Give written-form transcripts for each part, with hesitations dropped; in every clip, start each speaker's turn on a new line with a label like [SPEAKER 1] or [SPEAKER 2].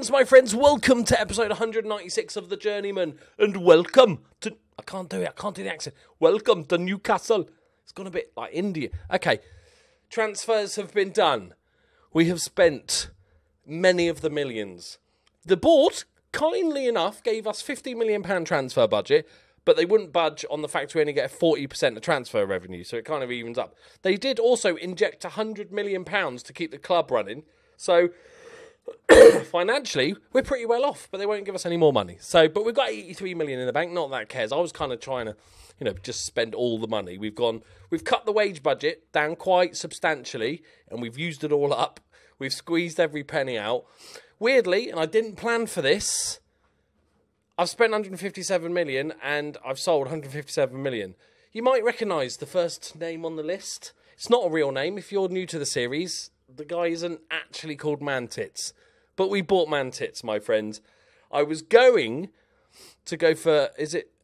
[SPEAKER 1] Greetings, my friends. Welcome to episode 196 of the Journeyman. And welcome to... I can't do the accent. Welcome to Newcastle. It's gone a bit like India. Okay. Transfers have been done. We have spent many of the millions. The board, kindly enough, gave us £50 million transfer budget, but they wouldn't budge on the fact we only get 40% of transfer revenue, so it kind of evens up. They did also inject £100 million to keep the club running, so... financially, we're pretty well off, but they won't give us any more money. But we've got 83 million in the bank. Not that cares. I was kind of trying to, just spend all the money. We've cut the wage budget down quite substantially, and we've used it all up. We've squeezed every penny out. Weirdly, and I didn't plan for this, I've spent 157 million, and I've sold 157 million. You might recognise the first name on the list. It's not a real name. If you're new to the series, the guy isn't actually called Mantits. But we bought Mantits, my friend. I was going to go for,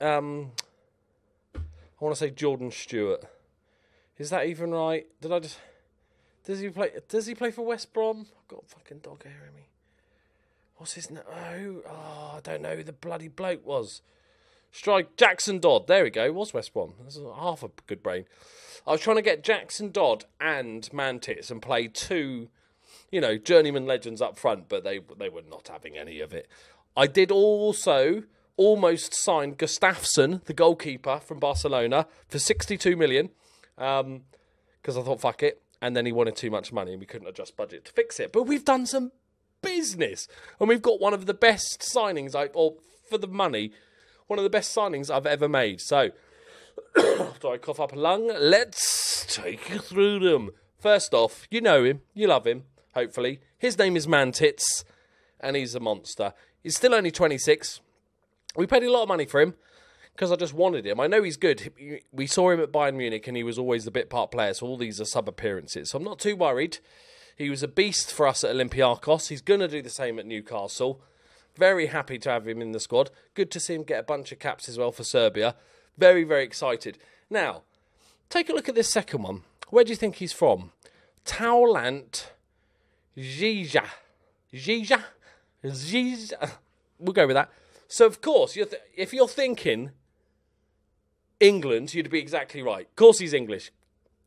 [SPEAKER 1] I want to say Jordan Stewart. Is that even right? Does he play for West Brom? I've got a fucking dog hearing me. What's his name? I don't know who the bloody bloke was. Jackson Dodd. There we go. It was West Brom. That's half a good brain. I was trying to get Jackson Dodd and Mantits and play two, journeyman legends up front, but they were not having any of it. I did also almost sign Gustafsson, the goalkeeper from Barcelona, for 62 million, because I thought, fuck it, and then he wanted too much money and we couldn't adjust budget to fix it. But we've done some business, and we've got one of the best signings, for the money, one of the best signings I've ever made. So, after I cough up a lung, let's take you through them. First off, you know him, you love him, hopefully. His name is Mantits, and he's a monster. He's still only 26. We paid a lot of money for him, because I just wanted him. I know he's good. We saw him at Bayern Munich, and he was always the bit part player, so all these are sub-appearances. So I'm not too worried. He was a beast for us at Olympiacos. He's going to do the same at Newcastle. Very happy to have him in the squad. Good to see him get a bunch of caps as well for Serbia. Very, very excited. Now, take a look at this second one. Where do you think he's from? Taulant Zija. We'll go with that. So, of course, if you're thinking England, you'd be exactly right. Of course he's English.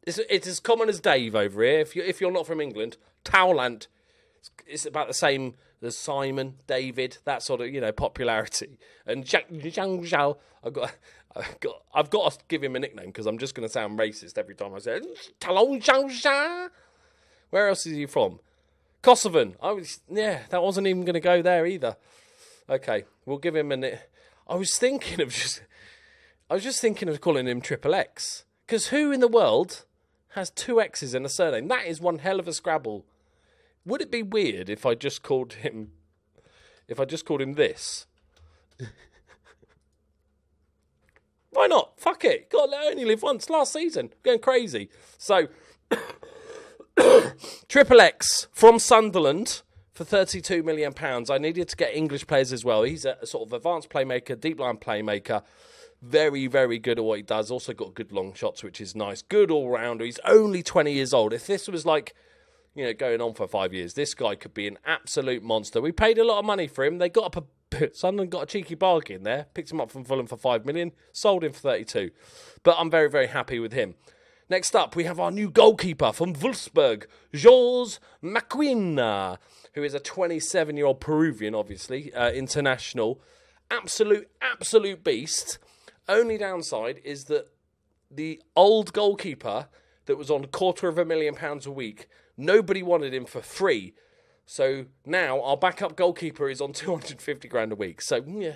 [SPEAKER 1] It's as common as Dave over here. If you're not from England, Taulant, it's about the same as Simon, David, that sort of, popularity. And Zhang Zhao, I've got to give him a nickname because I'm just going to sound racist every time I say it. Talon Zhang Zhao. Where else is he from? Kosovan. That wasn't even going to go there either. Okay, we'll give him I was just thinking of calling him Triple X. Because who in the world has two X's in a surname? That is one hell of a Scrabble. Would it be weird if I just called him this? Why not? Fuck it. God, I only live once last season. Going crazy. So, Triple X from Sunderland for £32 million. I needed to get English players as well. He's a sort of advanced playmaker, deep line playmaker. Very, very good at what he does. Also got good long shots, which is nice. Good all-rounder. He's only 20 years old. If this was going on for 5 years, this guy could be an absolute monster. We paid a lot of money for him. They got up Sunderland got a cheeky bargain there. Picked him up from Fulham for 5 million. Sold him for 32. But I'm very, very happy with him. Next up, we have our new goalkeeper from Wolfsburg, Jorge Maquina, who is a 27-year-old Peruvian, obviously, international. Absolute beast. Only downside is that the old goalkeeper that was on £250,000 a week, nobody wanted him for free. So now our backup goalkeeper is on 250 grand a week. So, yeah,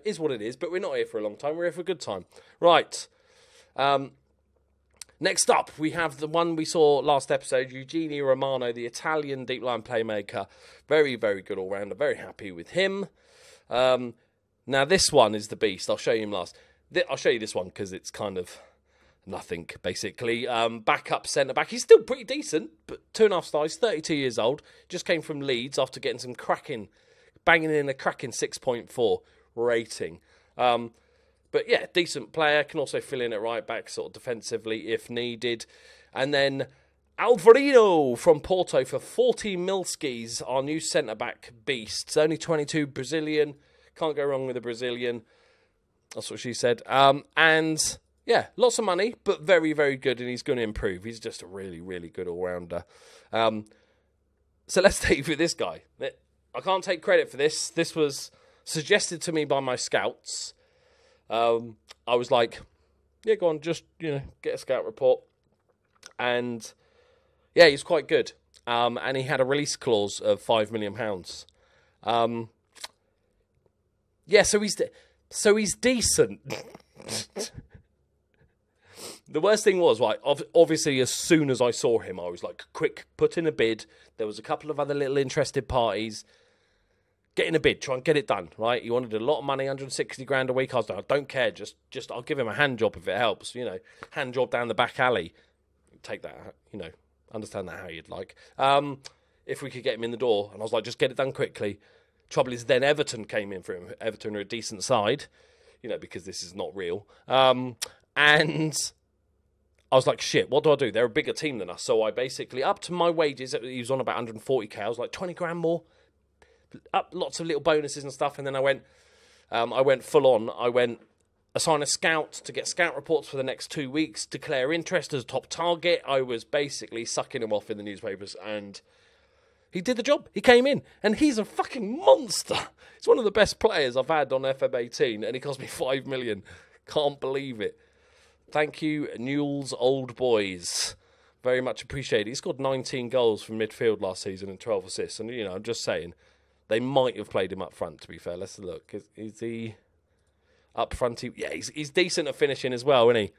[SPEAKER 1] is what it is. But we're not here for a long time. We're here for a good time. Right. Next up, we have the one we saw last episode, Eugenio Romano, the Italian deep line playmaker. Very, very good all-rounder. Very happy with him. Now, this one is the beast. I'll show you him last. I'll show you this one because it's kind of nothing, basically. Backup centre-back. He's still pretty decent, but 2.5 stars, 32 years old. Just came from Leeds after getting some banging in a cracking 6.4 rating. But yeah, decent player. Can also fill in at right back, sort of defensively if needed. And then Alvarino from Porto for 40 milskis, our new centre-back beast. Only 22, Brazilian. Can't go wrong with a Brazilian. That's what she said. And, yeah, lots of money, but very, very good, and he's going to improve. He's just a really, really good all-rounder. So let's take with this guy. I can't take credit for this. This was suggested to me by my scouts. I was like, yeah, go on, just, get a scout report. And, yeah, he's quite good. And he had a release clause of £5 million. Yeah, so he's decent. The worst thing was, right, obviously, as soon as I saw him, I was like, quick, put in a bid. There was a couple of other little interested parties. Get in a bid, try and get it done, right? He wanted a lot of money, 160 grand a week. I was like, I don't care, just I'll give him a hand job if it helps, hand job down the back alley. Take that, understand that how you'd like. If we could get him in the door. And I was like, just get it done quickly. Trouble is, then Everton came in for him. Everton are a decent side, because this is not real. And I was like, shit, what do I do? They're a bigger team than us. So I basically, up to my wages, he was on about 140k. I was like, 20 grand more. Up lots of little bonuses and stuff. And then I went full on. I went assign a scout to get scout reports for the next 2 weeks, declare interest as a top target. I was basically sucking him off in the newspapers, and he did the job. He came in, and he's a fucking monster. He's one of the best players I've had on FM18, and he cost me £5 million. Can't believe it. Thank you, Newell's old boys. Very much appreciated. He scored 19 goals from midfield last season and 12 assists. And, I'm just saying, they might have played him up front, to be fair. Let's look. Is he up front? Yeah, he's decent at finishing as well, isn't he?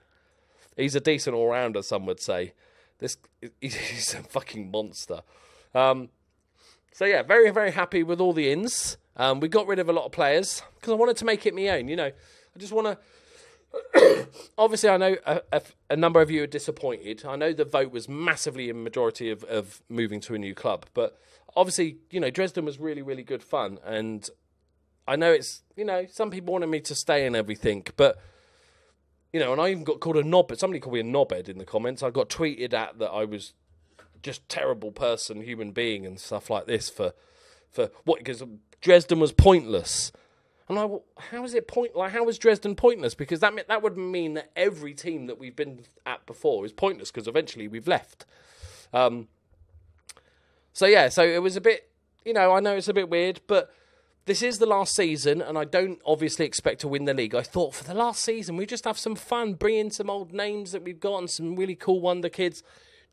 [SPEAKER 1] He's a decent all-rounder, some would say. He's a fucking monster. So, yeah, very, very happy with all the ins. We got rid of a lot of players because I wanted to make it my own, I just want to... Obviously, I know a number of you are disappointed. I know the vote was massively in majority of moving to a new club. But obviously, Dresden was really, really good fun. And I know it's, some people wanted me to stay and everything. But, and I even got called a knobhead. Somebody called me a knobhead in the comments. I got tweeted at that I was just terrible person, human being and stuff like this for what? Because Dresden was pointless. I'm like, well, how is it how is Dresden pointless? Because that would mean that every team that we've been at before is pointless because eventually we've left. So it was a bit, I know it's a bit weird, but this is the last season and I don't obviously expect to win the league. I thought for the last season, we just have some fun, bring in some old names that we've got and some really cool wonder kids.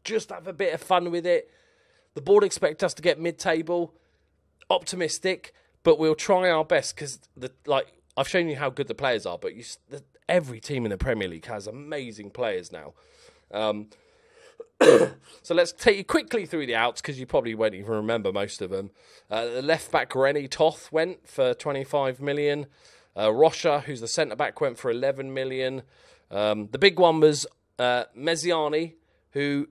[SPEAKER 1] Just have a bit of fun with it. The board expect us to get mid-table, optimistic, but we'll try our best because, I've shown you how good the players are, but every team in the Premier League has amazing players now. So let's take you quickly through the outs because you probably won't even remember most of them. The left-back Rennie Toth went for 25 million. Rocha, who's the centre-back, went for 11 million. The big one was Mezziani, who,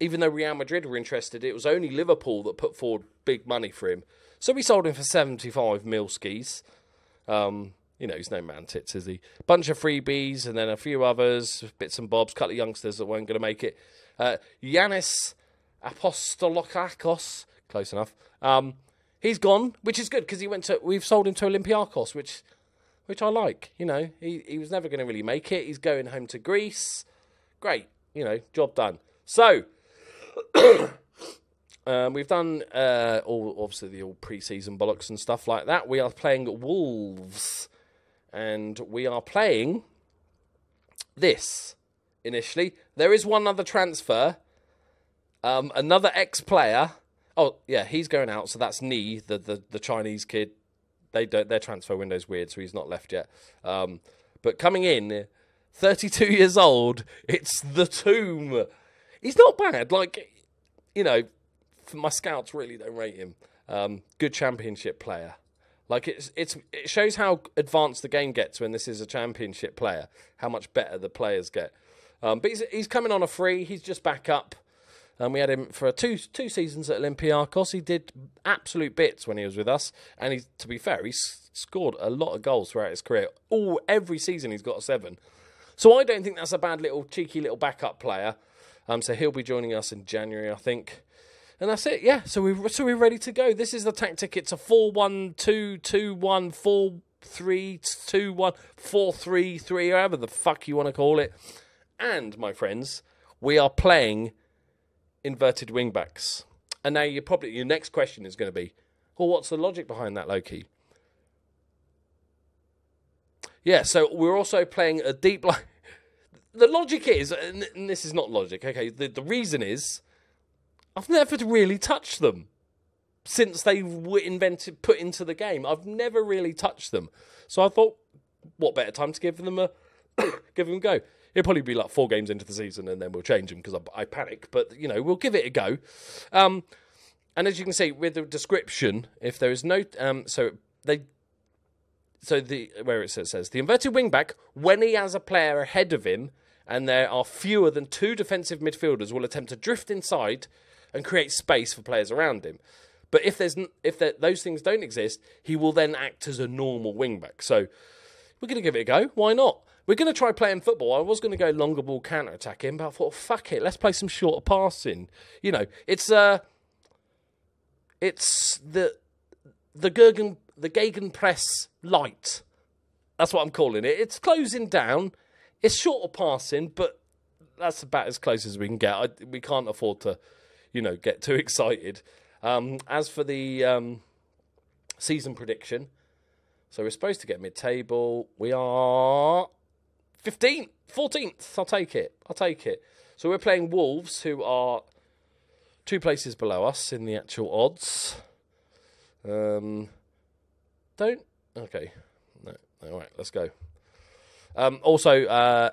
[SPEAKER 1] even though Real Madrid were interested, it was only Liverpool that put forward big money for him. So we sold him for 75 milskis. He's no man tits, is he? Bunch of freebies and then a few others, bits and bobs, couple of youngsters that weren't going to make it. Yanis Apostolokakos, close enough. He's gone, which is good because we've sold him to Olympiakos, which I like. He was never going to really make it. He's going home to Greece. Great, job done. So we've done obviously the all pre-season bollocks and stuff like that. We are playing Wolves, and we are playing this initially. There is one other transfer, another ex-player. Oh yeah, he's going out. So that's Ni, the Chinese kid. Their transfer window's weird, so he's not left yet. But coming in, 32 years old. It's the Tomb. He's not bad. My scouts really don't rate him. Good championship player. It shows how advanced the game gets when this is a championship player. How much better the players get. But he's coming on a free. He's just back up. We had him for two seasons at Olympiakos. He did absolute bits when he was with us. And to be fair, he's scored a lot of goals throughout his career. Every season he's got a 7. So I don't think that's a bad cheeky little backup player. So he'll be joining us in January, I think. And that's it, yeah. So we're ready to go. This is the tactic. It's a 4-1-2-2-1, 4-3-2-1, 4-3-3, however the fuck you want to call it. And, my friends, we are playing inverted wingbacks. And now your next question is going to be, well, what's the logic behind that, Loki? Yeah, so we're also playing a deep line. The logic is, and this is not logic, okay, the reason is, I've never really touched them since they were put into the game. I've never really touched them. So I thought, what better time to give them a go? It'll probably be like 4 games into the season and then we'll change them because I panic. But, we'll give it a go. And as you can see, with the description, if there is no... where it says, the inverted wingback, when he has a player ahead of him and there are fewer than 2 defensive midfielders, will attempt to drift inside and create space for players around him. But if those things don't exist, he will then act as a normal wingback. So we're going to give it a go. Why not? We're going to try playing football. I was going to go longer ball counter-attacking, but I thought, fuck it, let's play some shorter passing. It's the Gegenpress light. That's what I'm calling it. It's closing down. It's shorter passing, but that's about as close as we can get. We can't afford to, get too excited. As for the season prediction, so we're supposed to get mid-table. We are 15th, 14th. I'll take it. So we're playing Wolves, who are 2 places below us in the actual odds. Okay. No. All right, let's go. Also,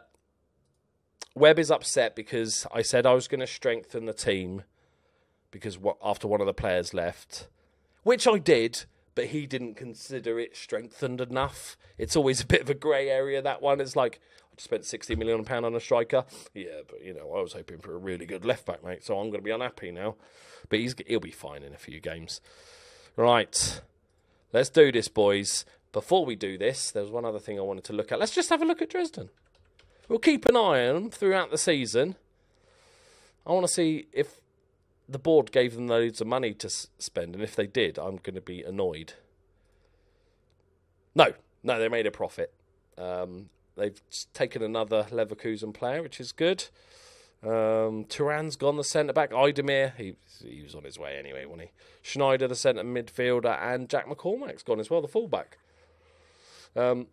[SPEAKER 1] Webb is upset because I said I was going to strengthen the team because after one of the players left, which I did, but he didn't consider it strengthened enough. It's always a bit of a grey area, that one. It's like, I just spent £60 million on a striker. Yeah, but, I was hoping for a really good left-back, mate, so I'm going to be unhappy now. But he'll be fine in a few games. Right, let's do this, boys. Before we do this, there's one other thing I wanted to look at. Let's just have a look at Dresden. We'll keep an eye on them throughout the season. I want to see if the board gave them loads of money to spend, and if they did, I'm going to be annoyed. No, they made a profit. They've taken another Leverkusen player, which is good. Turan's gone, the centre-back. Idemir, he was on his way anyway, wasn't he? Schneider, the centre midfielder, and Jack McCormack's gone as well, the fullback. Where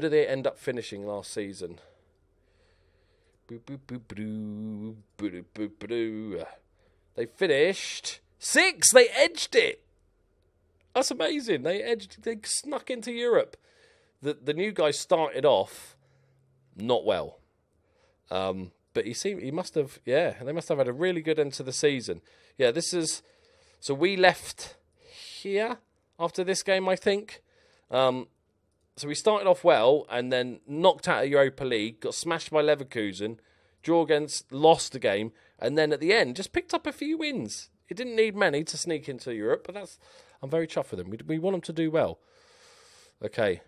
[SPEAKER 1] did they end up finishing last season? They finished 6th. They edged it. That's amazing. They snuck into Europe. The new guy started off not well. But they must have had a really good end to the season. Yeah, so we left here after this game, I think. So we started off well and then knocked out of Europa League, got smashed by Leverkusen, lost the game, and then at the end just picked up a few wins. It didn't need many to sneak into Europe, but I'm very chuffed with them. We want them to do well. Okay.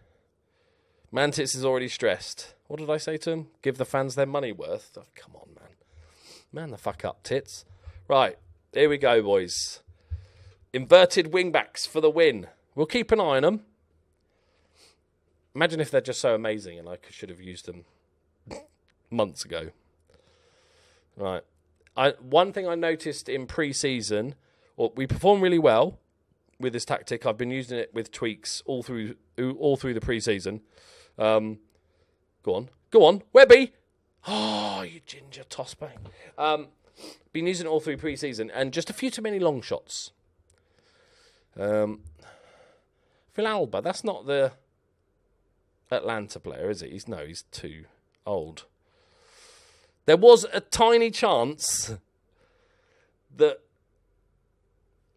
[SPEAKER 1] Mantis is already stressed. What did I say to him? Give the fans their money worth. Oh, come on, man. Man the fuck up, tits. Right, here we go, boys. Inverted wingbacks for the win. We'll keep an eye on them. Imagine if they're just so amazing and I should have used them months ago. Right. One thing I noticed in pre-season, we performed really well with this tactic. I've been using it with tweaks all through the pre-season. Go on, Webby. Oh, you ginger toss bang. Been using it all through pre-season and just a few too many long shots. Phil Alba, that's not the Atlanta player, is it? He's too old. There was a tiny chance that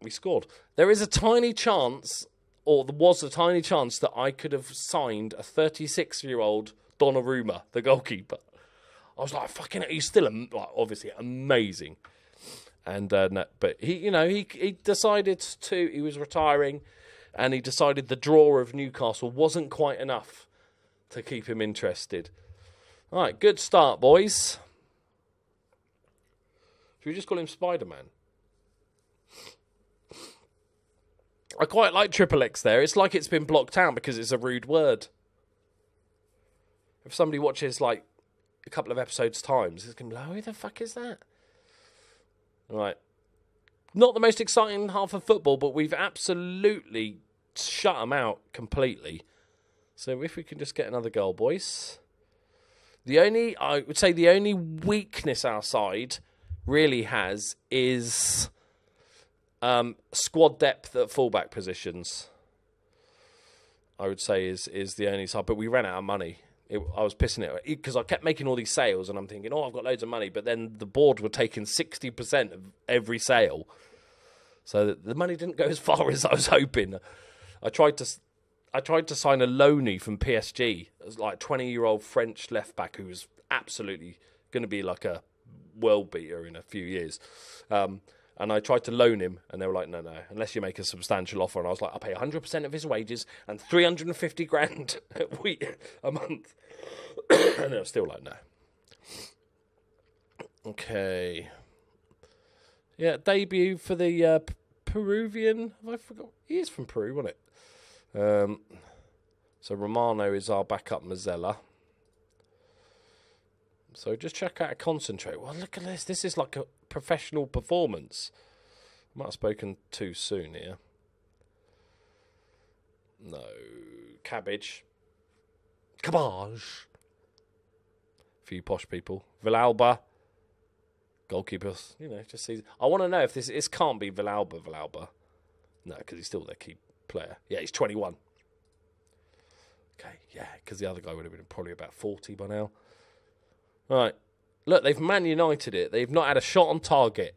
[SPEAKER 1] we scored. There was a tiny chance that I could have signed a 36-year-old Donnarumma, the goalkeeper. I was like, fucking, he's still obviously amazing. And no, but he decided he was retiring, and he decided the draw of Newcastle wasn't quite enough to keep him interested. All right, good start, boys. Should we just call him Spider-Man? I quite like Triple X there. It's like it's been blocked out because it's a rude word. If somebody watches, like, a couple of episodes' times, it's going to be like, who the fuck is that? Right. Not the most exciting half of football, but we've absolutely shut them out completely. So if we can just get another goal, boys. I would say the only weakness our side really has is squad depth at fullback positions. I would say is the only side, but we ran out of money. I was pissing it because I kept making all these sales and I'm thinking, I've got loads of money, but then the board were taking 60% of every sale. So the money didn't go as far as I was hoping. I tried to sign a loanee from PSG. It was like a 20-year-old French left-back who was absolutely going to be like a world beater in a few years. And I tried to loan him, and they were like, no, unless you make a substantial offer. And I was like, I'll pay 100% of his wages and 350 grand a month. And they were still like, no. Okay. Yeah, debut for the Peruvian. Have I forgot? He is from Peru, wasn't it? So Romano is our backup Mazzella. So just check out a concentrate. Well, look at this. This is like a professional performance. I might have spoken too soon here. No. Cabbage. Cabbage. Few posh people. Villalba. Goalkeepers. Just see. I want to know if this can't be Villalba. No, because he's still their key player. Yeah, he's 21. Okay, yeah, because the other guy would have been probably about 40 by now. Right. Look, they've Man United it. They've not had a shot on target.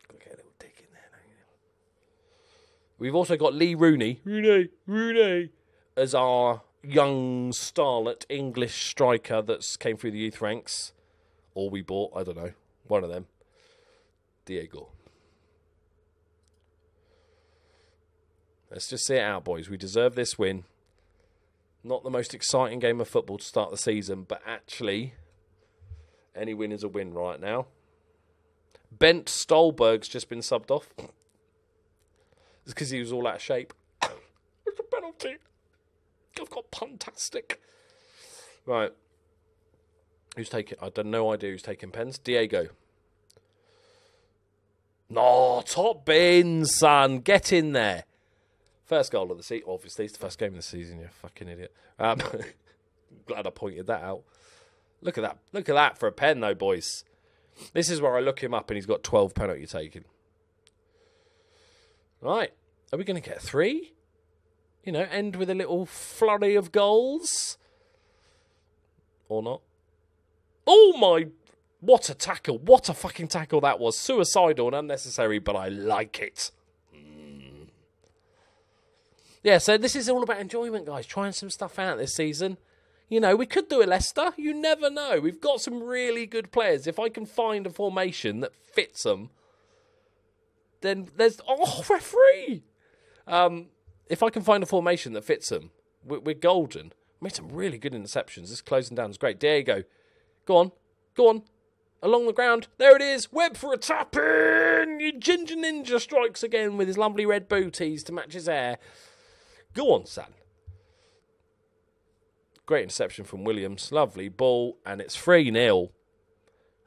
[SPEAKER 1] Got to get a little dig in there. We've also got Lee Rooney. Rooney. As our young starlet English striker that's came through the youth ranks. Or we bought, I don't know. One of them. Diego. Let's just see it out, boys. We deserve this win. Not the most exciting game of football to start the season, but actually, any win is a win right now. Bent Stolberg's just been subbed off. It's because he was all out of shape. It's a penalty. I've got fantastic. Right. Who's taking? I don't no idea who's taking pens. Diego. No, top bin, son. Get in there. First goal of the season. Obviously, it's the first game of the season, you fucking idiot. Glad I pointed that out. Look at that. Look at that for a pen, though, boys. This is where I look him up and he's got 12 penalty taken. Right. Are we going to get 3? End with a little flurry of goals? Or not? Oh, my... What a tackle. What a fucking tackle that was. Suicidal and unnecessary, but I like it. Yeah, so this is all about enjoyment, guys. Trying some stuff out this season. We could do a Leicester. You never know. We've got some really good players. If I can find a formation that fits them, then there's... Oh, referee! If I can find a formation that fits them, we're golden. Made some really good interceptions. This closing down is great. There you go. Go on. Along the ground. There it is. Webb for a tap-in. Ginger Ninja strikes again with his lovely red booties to match his hair. Go on, son. Great interception from Williams. Lovely ball. And it's 3-0.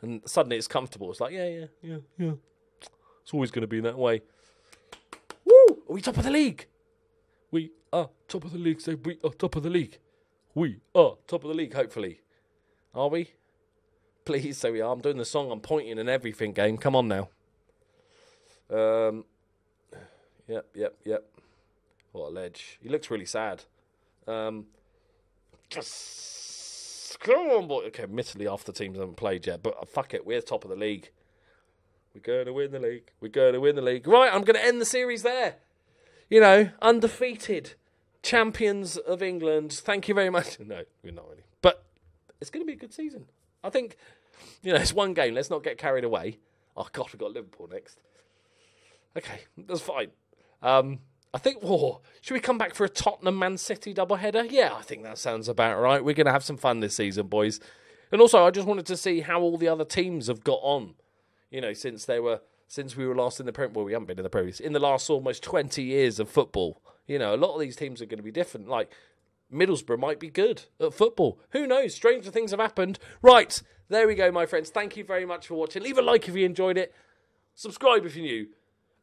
[SPEAKER 1] And suddenly it's comfortable. It's like, yeah. It's always going to be that way. Woo! Are we top of the league? We are top of the league. So we are top of the league. We are top of the league, hopefully. Are we? Please say we are. I'm doing the song. I'm pointing and everything, game. Come on now. Yep. What a ledge. He looks really sad. Just come on, boy. Okay, admittedly, half the teams haven't played yet, but fuck it. We're top of the league. We're going to win the league. Right, I'm going to end the series there. Undefeated champions of England. Thank you very much. No, we're not really. But it's going to be a good season. I think, it's one game. Let's not get carried away. Oh, God, we've got Liverpool next. Okay, that's fine. I think, should we come back for a Tottenham-Man City doubleheader? Yeah, I think that sounds about right. We're going to have some fun this season, boys. And also, I just wanted to see how all the other teams have got on. since we were last in the Premier. Well, we haven't been in the Premier League in the last almost 20 years of football. A lot of these teams are going to be different. Like Middlesbrough might be good at football. Who knows? Stranger things have happened. Right, there we go, my friends. Thank you very much for watching. Leave a like if you enjoyed it. Subscribe if you're new.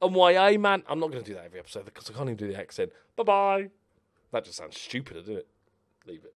[SPEAKER 1] And YA, man, I'm not going to do that every episode because I can't even do the accent. Bye-bye. That just sounds stupid, doesn't it? Leave it.